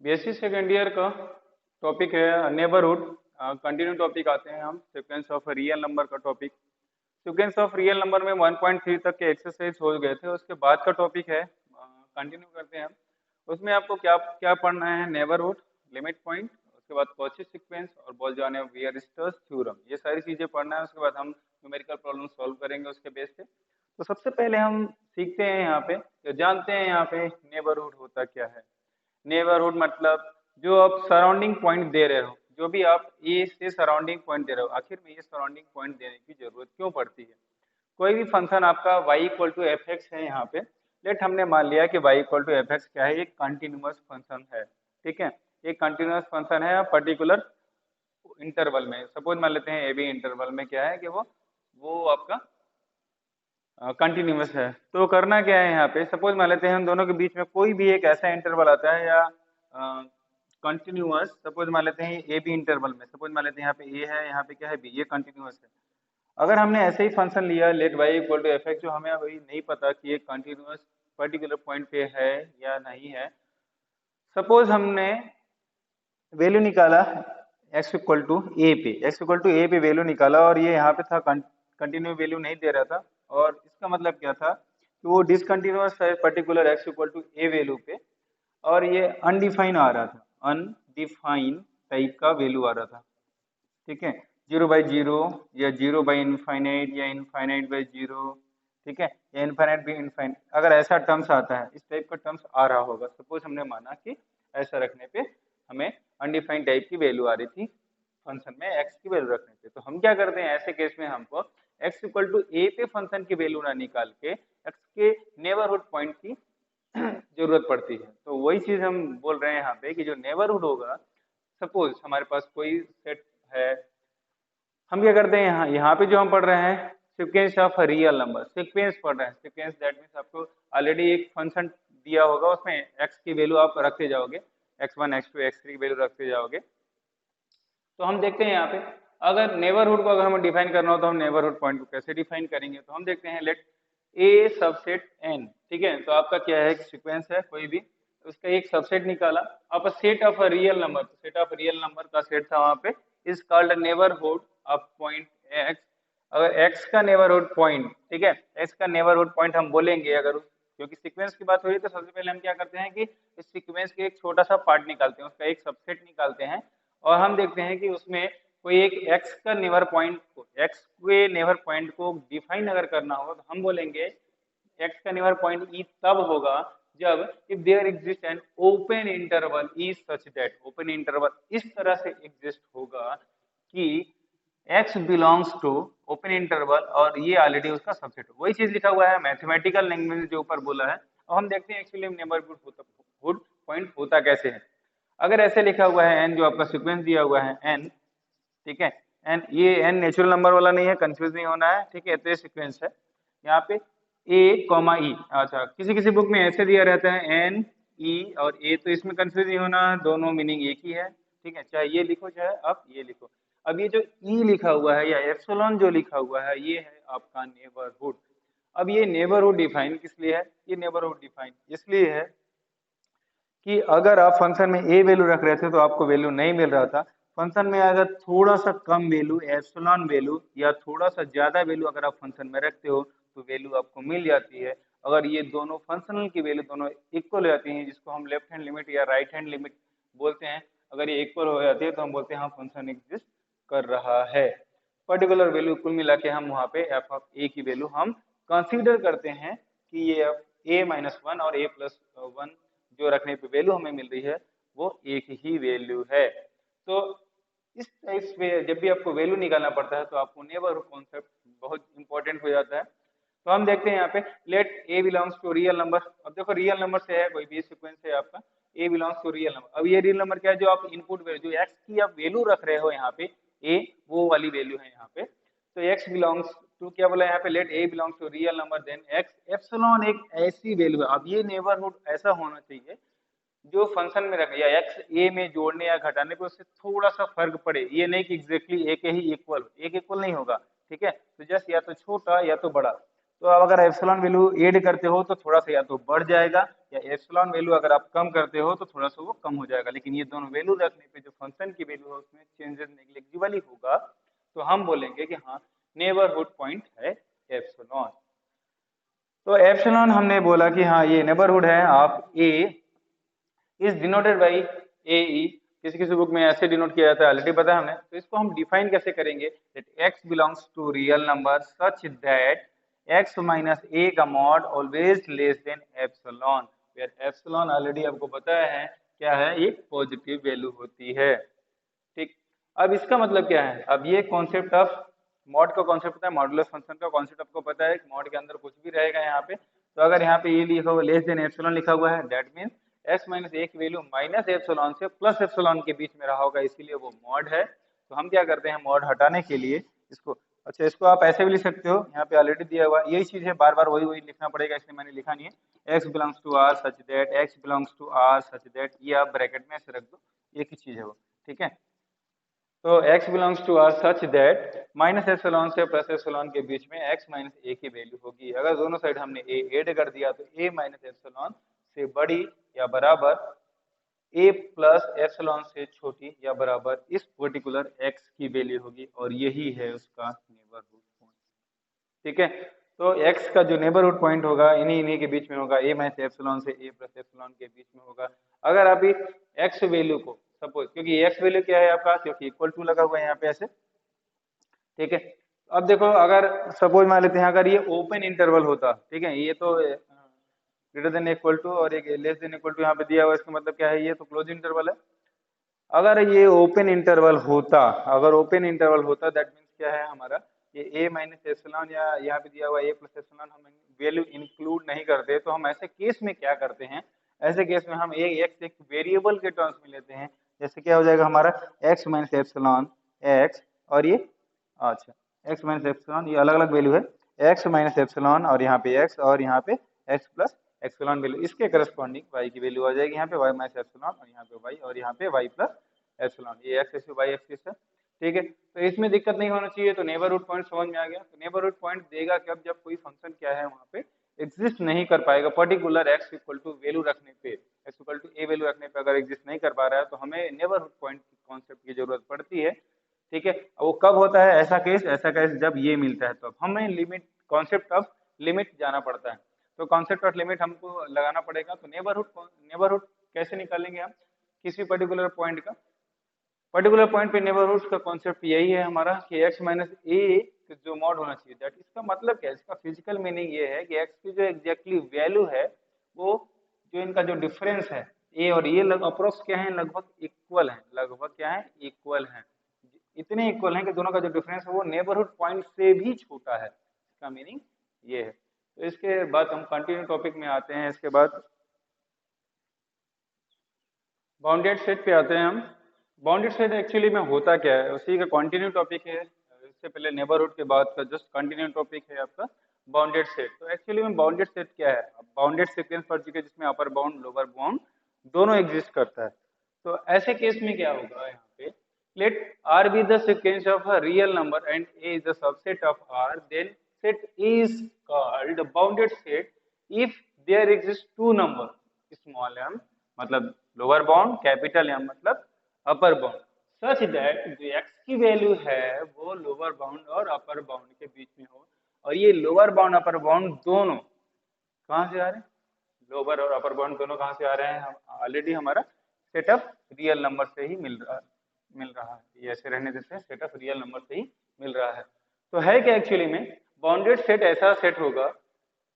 BSc second year का topic है neighbourhood. Continue topic आते हैं हम सीक्वेंस ऑफ रियल नंबर का topic. Sequence of real number में 1.3 तक के एक्सरसाइज हो गए थे, उसके बाद का टॉपिक है कंटिन्यू करते हैं हम। उसमें आपको क्या क्या पढ़ना है, नेबरहुड, लिमिट पॉइंट, उसके बाद कॉची सीक्वेंस और बोल्जमान वीयरस्ट्रास थ्योरम, ये सारी चीजें पढ़ना है। उसके बाद हम न्यूमेरिकल प्रॉब्लम सॉल्व करेंगे उसके बेस पे। तो सबसे पहले हम सीखते हैं यहाँ पे, तो जानते हैं यहाँ पे नेबरहुड होता क्या है। नेबरहुड मतलब जो आप सराउंडिंग पॉइंट दे रहे हो, जो भी आप ए से सराउंडिंग पॉइंट दे रहे हो, आखिर में ये सराउंडिंग पॉइंट देने की जरूरत क्यों पड़ती है। कोई भी फंक्शन आपका y equal to F X है यहाँ पे। लेट हमने मान लिया कि y equal to F X क्या है, एक कंटिन्यूअस फंक्शन है। ठीक है, एक कंटिन्यूअस फंक्शन है पर्टिकुलर इंटरवल में। सपोज मान लेते हैं ए बी इंटरवल में क्या है कि वो आपका कंटिन्यूअस है। तो करना क्या है यहाँ पे, सपोज मान लेते हैं हम दोनों के बीच में कोई भी एक ऐसा इंटरवल आता है या कंटिन्यूअस। सपोज मान लेते हैं ए बी इंटरवल में, सपोज मान लेते हैं यहाँ पे ए है, यहाँ पे क्या है बी, ये कंटिन्यूअस है। अगर हमने ऐसे ही फंक्शन लिया let Y equal to F X, जो हमें अभी नहीं पता कि ये कंटिन्यूअस पर्टिकुलर पॉइंट पे है या नहीं है। सपोज हमने वैल्यू निकाला x इक्वल टू ए पे, x इक्वल टू ए पे वैल्यू निकाला और ये यहाँ पे था कंटिन्यू वैल्यू नहीं दे रहा था। और इसका मतलब क्या था कि वो डिसकंटिन्यूअस है particular x equal to A value पे, और ये अनडिफाइन आ रहा था, अनडिफाइन टाइप का वैल्यू आ रहा था। ठीक है, 0/0 या 0/इनफाइनाइट या इनफाइनाइट बाई 0। ठीक है, या इनफाइनाइट भी इनफाइनाइट, अगर ऐसा टर्म्स आता है, इस टाइप का टर्म्स आ रहा होगा। सपोज हमने माना कि ऐसा रखने पे हमें अनडिफाइंड टाइप की वैल्यू आ रही थी फंक्शन में x की वैल्यू रखने पे, तो हम क्या करते हैं ऐसे केस में, हमको x इक्वल टू ए पे फंक्शन की वैल्यू ना निकाल के x के नेबरहुड पॉइंट की जरूरत पड़ती है। तो वही चीज हम बोल रहे हैं यहाँ पे कि जो नेबरहुड होगा, सपोज हमारे पास कोई सेट है, हम क्या करते हैं यहाँ पे जो हम पढ़ रहे हैं sequence of real number, sequence पढ़ रहे हैं। सीक्वेंस दैट मीन्स आपको ऑलरेडी एक फंक्शन दिया होगा, उसमें x की वैल्यू आप रखते जाओगे, x1 x2 x3 की वैल्यू रखते जाओगे। तो हम देखते हैं यहाँ पे, अगर नेबरहुड को अगर हमें डिफाइन करना हो तो हम नेबरहुड पॉइंट को कैसे डिफाइन करेंगे। तो हम देखते हैं लेट ए सबसेट n। ठीक है, तो आपका क्या है, सीक्वेंस है कोई भी, उसका एक सबसेट निकाला, आप set of real number, set of real number का सेट था वहां पे, is called neighbourhood of point x। अगर x का नेबरहुड पॉइंट, ठीक है, x का नेबरहुड पॉइंट हम बोलेंगे, अगर क्योंकि सीक्वेंस की बात हो रही है तो सबसे पहले हम क्या करते हैं कि इस सीक्वेंस के एक छोटा सा पार्ट निकालते हैं, उसका एक सबसेट निकालते हैं, और हम देखते हैं कि उसमें कोई एक x का नेबर पॉइंट को, x के नेबर पॉइंट को डिफाइन अगर करना हो तो हम बोलेंगे x का नेबर पॉइंट ई तब होगा जब if there exist an open interval E such that, open interval इस तरह से एग्जिस्ट होगा कि x belongs to open interval और ये ऑलरेडी उसका सबसेट हो। वही चीज लिखा हुआ है मैथमेटिकल लैंग्वेज जो ऊपर बोला है। और हम देखते हैं एक्चुअली नेबरहुड पॉइंट होता कैसे है। अगर ऐसे लिखा हुआ है n, जो आपका सीक्वेंस दिया हुआ है n, ठीक है, n, ये n नेचुरल नंबर वाला नहीं है, कंफ्यूज नहीं होना है। ठीक है, तो ये सीक्वेंस है यहाँ पे a, e। अच्छा, किसी किसी बुक में ऐसे दिया रहता है n, e और a, तो इसमें कंफ्यूज नहीं होना, दोनों मीनिंग एक ही है। ठीक है, चाहे ये लिखो चाहे आप ये लिखो। अब ये जो e लिखा हुआ है या एप्सिलॉन जो लिखा हुआ है, ये है आपका नेबरहुड। अब ये नेबरहुड डिफाइन किस लिए है, ये नेबरहुड डिफाइन इसलिए है कि अगर आप फंक्शन में ए वैल्यू रख रहे थे तो आपको वैल्यू नहीं मिल रहा था। फंक्शन में अगर थोड़ा सा कम वैल्यू एप्सिलॉन वैल्यू या थोड़ा सा ज्यादा वैल्यू अगर आप फंक्शन में रखते हो तो वैल्यू आपको मिल जाती है। अगर ये दोनों फंक्शनल की वैल्यू दोनों इक्वल हो जाती है, जिसको हम लेफ्ट हैंड लिमिट या राइट हैंड लिमिट बोलते हैं, अगर ये इक्वल हो जाती है तो हम बोलते हैं हाँ फंक्शन एग्जिस्ट कर रहा है। पर्टिकुलर वैल्यू कुल मिला के हम वहाँ पे एफ ऑफ ए की वैल्यू हम कंसीडर करते हैं कि ये a-1 और a+1 जो रखने पे वैल्यू हमें मिल रही है वो एक ही वैल्यू है। तो इस टाइप से जब भी आपको वैल्यू निकालना पड़ता है तो आपको नेबरहुड कॉन्सेप्ट बहुत इंपॉर्टेंट हो जाता है। तो हम देखते हैं यहाँ पे let a belongs to real number. अब देखो रियल नंबर से है, कोई भी सीक्वेंस है आपका, a belongs to real number. अब ये रियल नंबर क्या है, जो आप इनपुट वैल्यू जो x की आप वैल्यू रख रहे हो यहाँ पे a, वो वाली वैल्यू है यहाँ पे। तो x बिलोंग्स टू क्या बोला यहाँ पे, let a belongs to real number then x epsilon एक ऐसी वैल्यू है। अब ये नेबरहुड ऐसा होना चाहिए जो फंक्शन में रखे या x a में जोड़ने या घटाने पे उससे थोड़ा सा फर्क पड़े, ये नहीं कि एग्जैक्टली a के ही इक्वल, एक इक्वल नहीं होगा। ठीक है, तो जस्ट या तो छोटा या तो बड़ा, तो अब अगर एप्सिलॉन वैल्यू ऐड करते हो तो थोड़ा सा या तो बढ़ जाएगा, या एप्सिलॉन वैल्यू अगर आप कम करते हो तो थोड़ा सा वो कम हो जाएगा, लेकिन ये दोनों वैल्यू रखने पे जो फंक्शन की वैल्यू है उसमें चेंजेस नेग्लिजिबल ही होगा। तो हम बोलेंगे कि हाँ नेबरहुड पॉइंट है एप्सिलॉन। तो एप्सिलॉन हमने बोला कि हाँ ये नेबरहुड है of A is denoted by A E, किसी किसी बुक में ऐसे डिनोट किया जाता है, ऑलरेडी पता है हमें। तो इसको हम डिफाइन कैसे करेंगे, that x belongs to real number such that x minus a का mod always less than epsilon, where epsilon already आपको पता है क्या है, एक पॉजिटिव वैल्यू होती है। ठीक, अब इसका मतलब क्या है, अब ये कॉन्सेप्ट ऑफ मॉड का कॉन्सेप्ट पता है, मॉडुलस फंक्शन का कॉन्सेप्ट आपको पता है, मॉड के अंदर कुछ भी रहेगा यहाँ पे। तो अगर यहाँ पे ये लिखा हुआ लेस देन एप्सिलॉन लिखा हुआ है, दैट मीन्स x माइनस ए की वैल्यू माइनस एप्सिलॉन से प्लस एप्सिलॉन के बीच में रहा होगा, इसीलिए वो मॉड है। तो हम क्या करते हैं, मॉड हटाने के लिए इसको, अच्छा इसको आप ऐसे भी लिख सकते हो, यहाँ पे ऑलरेडी दिया हुआ यही चीज है, बार बार वही वही लिखना पड़ेगा, इसलिए मैंने लिखा नहीं है। x belongs to r such that, x belongs to r such that, ये आप ब्रैकेट में ऐसे रख दो, एक ही चीज है वो, ठीक है। तो x belongs to r such that minus epsilon से प्लस एप्सिलॉन के बीच में x माइनस a की वैल्यू होगी। अगर दोनों साइड हमने a ऐड कर दिया तो a माइनस एप्सिलॉन से बड़ी या बराबर a प्लस एप्सिलॉन से छोटी या बराबर इस पर्टिकुलर x की वैल्यू होगी, और यही है उसका नेबरहुड पॉइंट। ठीक है, तो x का जो नेबरहुड पॉइंट होगा इन्हीं इन्हीं के बीच में होगा, a माइनस एप्सिलॉन से a प्लस एप्सिलॉन के बीच में होगा। अगर आप x वैल्यू को सपोज, क्योंकि x वैल्यू क्या है आपका, क्योंकि इक्वल टू लगा हुआ है यहाँ पे ऐसे, ठीक है। अब देखो अगर सपोज मान लेते हैं अगर ये ओपन इंटरवल होता, ठीक है, ये तो ग्रेटर देन इक्वल टू और एक लेस देन इक्वल टू यहाँ पे दिया हुआ है, इसका मतलब क्या है, ये तो क्लोज इंटरवल है। अगर ये ओपन इंटरवल होता, अगर ओपन इंटरवल होता दैट मीन्स क्या है हमारा, ये a माइनस एप्सिलॉन या यहाँ पे दिया हुआ a प्लस एप्सिलॉन हम वैल्यू इंक्लूड नहीं करते, तो हम ऐसे केस में क्या करते हैं, ऐसे केस में हम एक वेरिएबल के टर्म्स में लेते हैं। जैसे क्या हो जाएगा हमारा x माइनस एप्सिलॉन x, और ये अच्छा x माइनस एप्सिलॉन, ये अलग अलग वैल्यू है, x माइनस एप्सिलॉन और यहाँ पे x और यहाँ पे x प्लस एप्सिलॉन वैल्यू, इसके करस्पॉन्डिंग y की वैल्यू आ जाएगी यहाँ पे y माइनस एप्सिलॉन और यहाँ पे y और यहाँ पे y प्लस एप्सिलॉन, ये x एक्सिस y एक्सिस है। ठीक है, तो इसमें दिक्कत नहीं होना चाहिए। तो नेबरहुड पॉइंट समझ में आ गया। तो नेबरहुड पॉइंट देगा कब, जब कोई फंक्शन क्या है वहाँ पे एग्जिस्ट नहीं कर पाएगा, particular x equal to value रखने पे, x equal to a value रखने पे अगर एग्जिस्ट नहीं कर पा रहा है तो हमें नेबरहुड पॉइंट कॉन्सेप्ट की जरूरत पड़ती है। ठीक है, वो कब होता है ऐसा केस जब ये मिलता है, तो हमें लिमिट, कॉन्सेप्ट ऑफ लिमिट जाना पड़ता है। तो कॉन्सेप्ट ऑफ लिमिट हमको लगाना पड़ेगा। तो नेबरहुड कैसे निकालेंगे हम किसी पर्टिकुलर पॉइंट का, पर्टिकुलर पॉइंट पे नेबरहुड का कॉन्सेप्ट यही है हमारा कि x माइनस ए जो मॉड होना चाहिए, दैट इसका मतलब क्या है, इसका फिजिकल मीनिंग ये है कि x की जो एग्जैक्टली वैल्यू है, वो जो इनका जो डिफरेंस है a और ये अप्रोक्स क्या है, लगभग इक्वल है, लगभग क्या है, इक्वल है, इतने इक्वल हैं कि दोनों का जो डिफरेंस है वो नेबरहुड पॉइंट से भी छोटा है, इसका मीनिंग ये है। तो इसके बाद हम कंटिन्यू टॉपिक में आते हैं, इसके बाद बाउंडेड सेट पे आते हैं हम। बाउंडेड सेट एक्चुअली में होता क्या है, उसी का कंटिन्यू टॉपिक है, इससे पहले नेबरहुड के बाद का जस्ट कंटिन्यू टॉपिक है आपका बाउंडेड सेट। तो एक्चुअली में बाउंडेड सेट क्या है, बाउंडेड सीक्वेंस पर चुके जिसमें अपर बाउंड लोअर बाउंड दोनों एग्जिस्ट करता है। तो ऐसे केस में क्या होगा, यहाँ पे let R be the sequence of a real number and A is the subset of R, then set A is called a bounded set if there exist two number small m मतलब lower bound, capital M मतलब upper bound, such that जो x की value है वो lower bound और upper bound के बीच में हो, और ये लोअर बाउंड अपर बाउंड दोनों कहाँ से आ रहे हैं, लोअर और अपर बाउंड दोनों कहाँ से आ रहे हैं, हम ऑलरेडी हमारा सेट ऑफ रियल नंबर से ही मिल रहा है, ये ऐसे रहने देते हैं, सेट ऑफ रियल नंबर से ही मिल रहा है। तो है क्या एक्चुअली में, बाउंडेड सेट ऐसा सेट होगा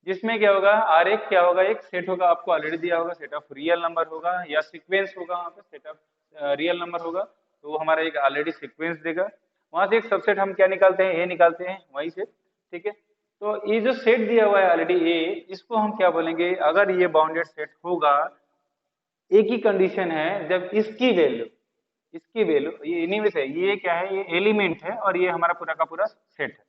जिसमें क्या होगा, आर एक क्या होगा, एक सेट होगा, आपको ऑलरेडी दिया होगा, सेट ऑफ रियल नंबर होगा या सीक्वेंस होगा, वहाँ पे सेट ऑफ रियल नंबर होगा, तो वो हमारा एक ऑलरेडी सीक्वेंस देगा, वहां से एक सबसेट हम क्या निकालते हैं, ए निकालते हैं वहीं से। ठीक है, तो ये जो सेट दिया हुआ है ऑलरेडी ए, इसको हम क्या बोलेंगे, अगर ये बाउंडेड सेट होगा, एक ही कंडीशन है, जब इसकी वैल्यू ये इन्हीं में से, ये क्या है, ये एलिमेंट है और ये हमारा पूरा का पूरा सेट है,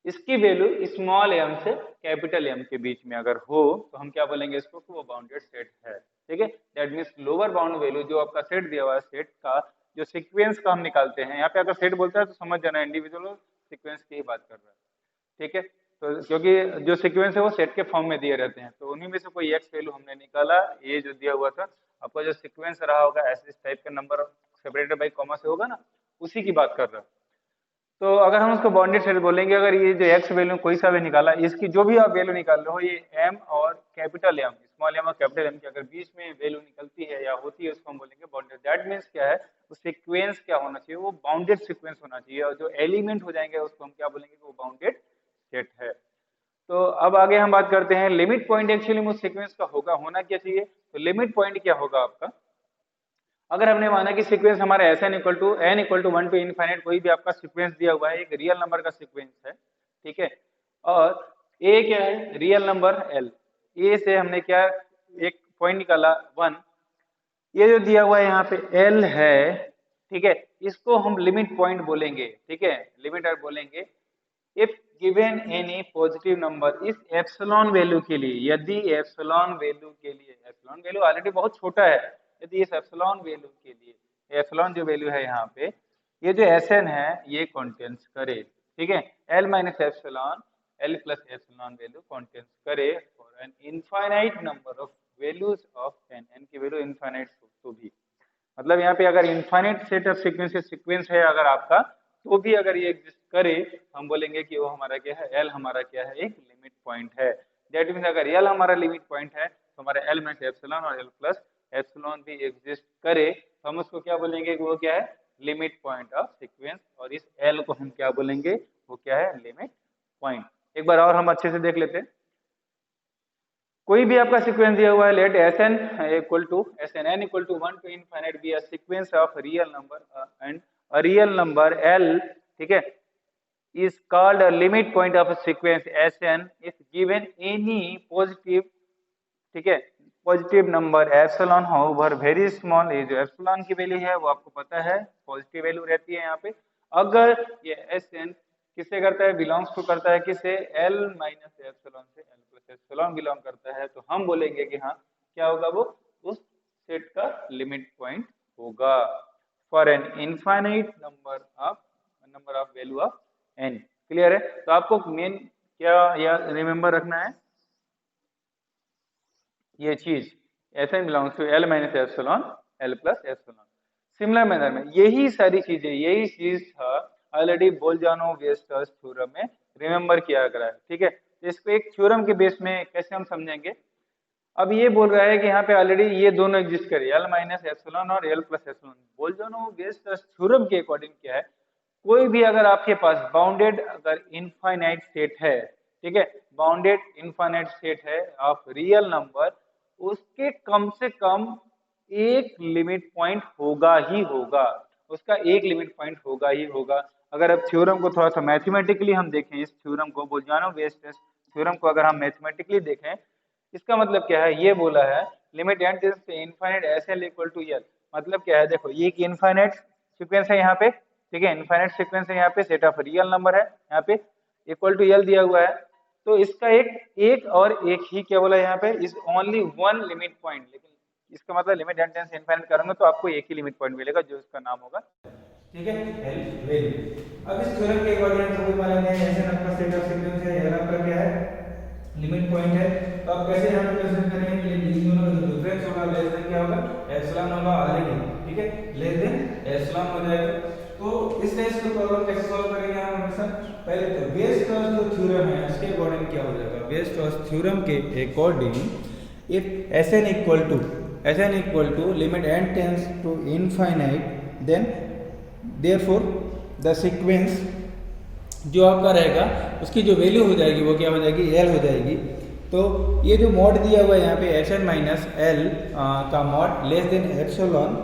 इसकी वैल्यू स्मॉल m से कैपिटल M के बीच में अगर हो तो हम क्या बोलेंगे इसको, कि वो बाउंडेड सेट है। ठीक है, that means lower bound value जो आपका सेट दिया हुआ है, सेट का जो सीक्वेंस का हम निकालते हैं, यहाँ पे अगर सेट बोलता है तो समझ जाना इंडिविजुअल सीक्वेंस की ही बात कर रहा है। ठीक है, तो क्योंकि जो सीक्वेंस है वो सेट के फॉर्म में दिए रहते हैं, तो उन्हीं में से कोई एक्स वैल्यू हमने निकाला, ये जो दिया हुआ था आपका जो सीक्वेंस रहा होगा ऐसे इस टाइप का नंबर सेपरेटेड बाई कॉमा से होगा ना, उसी की बात कर रहा हूँ। तो अगर हम उसको बाउंडेड सेट बोलेंगे, अगर ये जो एक्स वैल्यू कोई सा भी निकाला, इसकी जो भी आप वैल्यू निकाल रहे हो, ये एम और कैपिटल एम, स्मॉल एम और कैपिटल एम की अगर बीच में वैल्यू निकलती है या होती है, उसको हम बोलेंगे बाउंडेड। दैट मीन्स क्या है, वो सीक्वेंस क्या होना चाहिए, वो बाउंडेड सीक्वेंस होना चाहिए, और जो एलिमेंट हो जाएंगे उसको हम क्या बोलेंगे, वो बाउंडेड सेट है। तो अब आगे हम बात करते हैं लिमिट पॉइंट एक्चुअली उस सीक्वेंस का होना क्या चाहिए। तो लिमिट पॉइंट क्या होगा आपका, अगर हमने माना कि सीक्वेंस हमारा N equal to 1 to infinite कोई भी आपका सीक्वेंस दिया हुआ है, एक रियल नंबर का सीक्वेंस है, ठीक है, और ए क्या है, रियल नंबर एल, ए से हमने क्या एक पॉइंट निकाला 1, ये जो दिया हुआ है यहाँ पे एल है, ठीक है, इसको हम लिमिट पॉइंट बोलेंगे, ठीक है, लिमिटर बोलेंगे। If given any positive number, इस एप्सिलॉन वैल्यू के लिए, यदि एप्सिलॉन वैल्यू के लिए, एप्सिलॉन वैल्यू ऑलरेडी बहुत छोटा है, यदि इस एप्सिलॉन वैल्यू के लिए, एप्सिलॉन जो वैल्यू है यहाँ पे, ये जो एसएन है ये कॉन्टेंस करे, ठीक है, L minus epsilon L plus epsilon value contains करे for N infinite number of values of N, N की वैल्यू इनफाइनाइट तो भी, मतलब यहाँ पे अगर इनफाइनाइट सेट ऑफ सीक्वेंस है अगर आपका, तो भी अगर ये एग्जिस्ट करे, हम बोलेंगे कि वो हमारा क्या है, एल हमारा क्या है, एक लिमिट पॉइंट है। दैट मीन्स अगर एल हमारा लिमिट पॉइंट है, तो हमारा एल माइनस एप्सिलॉन और एल प्लस एप्सिलॉन भी एग्जिस्ट करे, तो हम उसको क्या बोलेंगे कि वो क्या है, लिमिट पॉइंट ऑफ सीक्वेंस, और इस एल को हम क्या बोलेंगे, वो क्या है, लिमिट पॉइंट। एक बार और हम अच्छे से देख लेते हैं। कोई भी आपका सीक्वेंस दिया हुआ है, let S N equal to S N N equal to 1 to infinite be a sequence of real number and a real number L, ठीक है, is called a limit point of a sequence Sn if given any positive, ठीक है, positive number epsilon however very small, ये जो epsilon की value है वो आपको पता है पॉजिटिव वैल्यू रहती है यहाँ पे। अगर ये Sn किससे करता है, बिलोंग्स टू करता है किससे, L माइनस एप्सिलॉन से, L प्लस एप्सिलॉन बिलोंग करता है, तो हम बोलेंगे कि हाँ क्या होगा, वो उस सेट का लिमिट पॉइंट होगा for N infinite number of value of N. Clear है। तो आपको मेन क्या याद रिमेंबर रखना है, ये चीज Sn belongs to L minus epsilon L plus epsilon. Similar manner में यही सारी चीजें, यही चीज था ऑलरेडी बोल्जानो-वेस्टर्स थ्योरम में रिमेंबर किया गया है, ठीक है। तो इसको एक थ्योरम के बेस में कैसे हम समझेंगे, अब ये बोल रहा है कि यहाँ पे ऑलरेडी ये दोनों एग्जिस्ट करे, L माइनस एप्सिलॉन और L प्लस एप्सिलॉन। बोल्जानो-वेस्टर्स थ्योरम के अकॉर्डिंग क्या है, कोई भी अगर आपके पास बाउंडेड अगर इनफाइनाइट सेट है, ठीक है, बाउंडेड इनफाइनाइट सेट है ऑफ रियल नंबर, उसके कम से कम एक लिमिट पॉइंट होगा ही होगा, उसका एक लिमिट पॉइंट होगा ही होगा। अगर अब थ्योरम को थोड़ा सा मैथमेटिकली हम देखें, इस थ्योरम को, बोल्जानो-वेस्टर्स थ्योरम को अगर हम मैथमेटिकली देखें, इसका मतलब क्या है, ये बोला है limit n tends to infinite SL equal to L, मतलब क्या है, देखो ये एक इनफाइनाइट सीक्वेंस है यहाँ पे, ठीक है, इनफाइनाइट सीक्वेंस है यहाँ पे, सेट ऑफ रियल नंबर है यहाँ पे, इक्वल टू एल दिया हुआ है, तो इसका एक और एक ही क्या बोला यहाँ पे, is only one limit point. लेकिन इसका मतलब limit n tends to infinite करूंगा तो आपको एक ही लिमिट पॉइंट मिलेगा जो इसका नाम होगा, ठीक है, एल वैल्यू। अब इस थ्योरम के अकॉर्डिंग सबको मालूम है ऐसे आपका सेट ऑफ सीक्वेंस है, एल आपका क्या है, लिमिट पॉइंट है। तो आप कैसे यहां पे प्रेजेंट करेंगे कि इन दोनों का जो डिफरेंस होगा लेस देन क्या होगा, एप्सिलॉन होगा ऑलरेडी, ठीक है, लेस देन एप्सिलॉन हो जाएगा। तो इस केस को प्रॉब्लम कैसे सॉल्व करेंगे हम हमेशा, पहले तो वेस्टर्स जो थ्योरम है उसके अकॉर्डिंग क्या हो जाएगा, वेस्टर्स थ्योरम के according if Sn equal to limit n tends to infinite, then therefore the sequence जो आपका रहेगा उसकी जो वैल्यू हो जाएगी वो क्या हो जाएगी, L हो जाएगी। तो ये जो मॉड दिया हुआ है यहाँ पे Sn माइनस L का मॉड लेस देन एप्सिलॉन,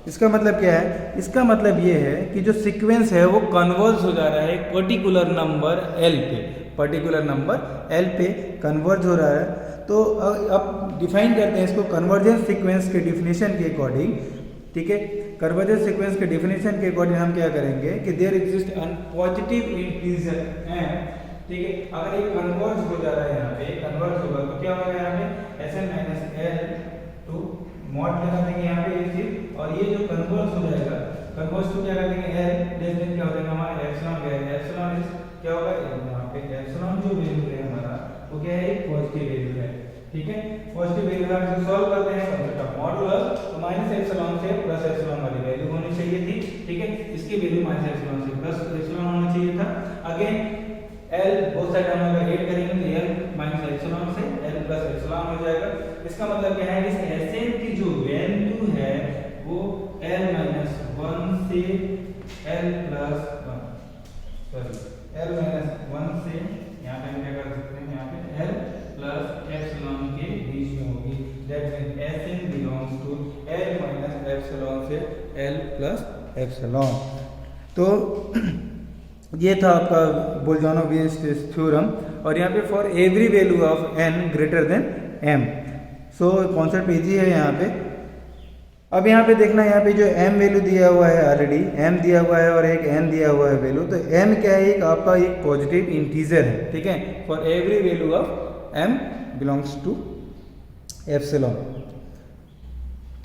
इसका मतलब क्या है, इसका मतलब ये है कि जो सीक्वेंस है वो कन्वर्ज हो जा रहा है एक पर्टिकुलर नंबर L पे, पर्टिकुलर नंबर L पे कन्वर्ज हो रहा है। तो अब डिफाइन करते हैं इसको कन्वर्जेंस सीक्वेंस के डिफिनेशन के अकॉर्डिंग, ठीक है, कन्वर्जेंस सीक्वेंस के डिफिनेशन के अकॉर्डिंग हम क्या करेंगे कि there exist an positive integer n, ठीक है, अगर ये कन्वर्ज हो जा रहा है यहाँ पे, कन्वर्ज होगा तो क्या होगा यहाँ पे Sn minus L to mod लगा देंगे यहाँ पे ये चीज, और ये जो कन्वर्ज हो जाएगा, कन्वर्ज टू क्या कर देंगे L लेस देन क्या हो जाएगा हमारा एप्सिलॉन, एप्सिलॉन क्या होगा पे एप्सिलॉन जो वैल्यू है हमारा वो क्या है, एक पॉजिटिव वैल्यू है। ठीक है, पॉजिटिव वैल्यू हम इसे सॉल्व करते हैं कंसेप्ट ऑफ मॉडुलस, तो माइनस एप्सिलॉन से प्लस एप्सिलॉन वाली वैल्यू होनी चाहिए थी। ठीक है, इसकी वैल्यू माइनस एप्सिलॉन से प्लस एप्सिलॉन होना चाहिए था। अगेन L बोथ साइड हम अगर ऐड करेंगे तो L माइनस एप्सिलॉन से L प्लस एप्सिलॉन हो जाएगा। इसका मतलब क्या है, इस Sn की जो वैल्यू है वो L माइनस 1 से L plus 1, sorry L minus 1 से यहाँ पे हम क्या कर सकते हैं, यहाँ पे L प्लस एप्सिलॉन के बीच में होगी। That means Sn belongs to L minus epsilon से L प्लस एप्सिलॉन। तो ये था आपका बोल्जानो-वीएस थ्योरम, और यहाँ पे for every value of n greater than m, so concept easy है यहाँ पे। अब यहाँ पे देखना, यहाँ पे जो m वैल्यू दिया हुआ है, ऑलरेडी m दिया हुआ है और एक n दिया हुआ है वैल्यू, तो m क्या है, एक आपका एक पॉजिटिव इंटीजर है। ठीक है, for every value of m belongs to epsilon.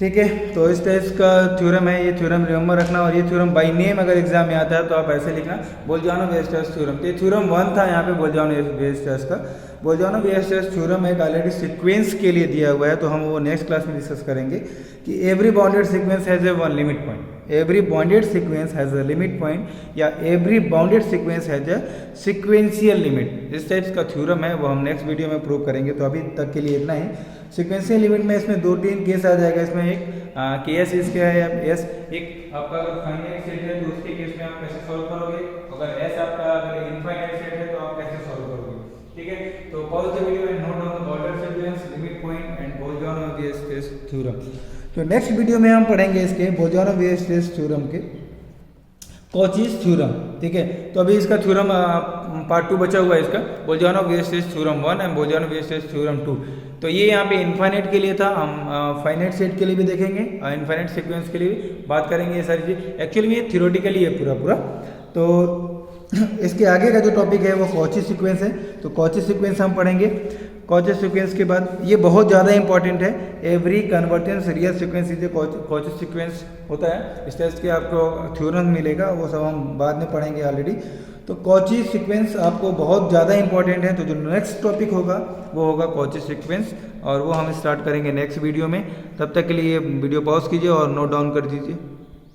ठीक है, तो इस टाइप का थ्योरम है, ये थ्योरम रिमेंबर रखना, और ये थ्योरम बाय नेम अगर एग्जाम में आता है तो आप ऐसे लिखना, बोल्जानो-वीएस थ्योरम। तो ये थ्योरम 1 था यहाँ पे बोल्जानो-वीएस का। बोल्जानो-वीएस थ्योरम एक ऑलरेडी सीक्वेंस के लिए दिया हुआ है, तो हम वो नेक्स्ट क्लास में डिस्कस करेंगे कि every bounded sequence has a one limit point, every bounded sequence has a limit point, या every bounded sequence has a sequential limit. इस टाइप्स का थ्योरम है, वो हम नेक्स्ट वीडियो में प्रूव करेंगे। तो अभी तक के लिए इतना ही। सीक्वेंशियल लिमिट में इसमें 2-3 केस आ जाएगा। इसमें एक केस इसके है एस, एक आपका अगर फाइनाइट सेट है तो उसके केस में आप कैसे सॉल्व करोगे, अगर एस आपका अगर इनफाइनाइट सेट है तो आप कैसे सॉल्व करोगे। ठीक है, तो pause the video and note down the bounded sequence, limit point and Bolzano Weierstrass theorem. तो नेक्स्ट वीडियो में हम पढ़ेंगे इसके बोल्जानो-वीएस थ्योरम के कॉचीज थ्योरम। ठीक है, तो अभी इसका थ्योरम पार्ट 2 बचा हुआ है इसका, बोल्जानो-वीएस थ्योरम 1 एंड बोल्जानो-वीएस थ्योरम 2। तो ये यहाँ पे इनफाइनाइट के लिए था, हम फाइनाइट सेट के लिए भी देखेंगे, इनफाइनाइट सीक्वेंस के लिए भी बात करेंगे। ये सारी चीज एक्चुअली ये थ्योरेटिकली है पूरा। तो इसके आगे का जो टॉपिक है वो कॉची सीक्वेंस है, तो कॉची सीक्वेंस हम पढ़ेंगे। कॉची सीक्वेंस के बाद ये बहुत ज़्यादा इंपॉर्टेंट है, every convergence real sequence is a Cauchy sequence होता है। इस टेस्ट के आपको थ्योरम मिलेगा, वो सब हम बाद में पढ़ेंगे ऑलरेडी। तो कॉची सीक्वेंस आपको बहुत ज़्यादा इंपॉर्टेंट है। तो जो नेक्स्ट टॉपिक होगा वो होगा कॉची सीक्वेंस, और वो हम स्टार्ट करेंगे नेक्स्ट वीडियो में। तब तक के लिए वीडियो पॉज कीजिए और नोट डाउन कर दीजिए।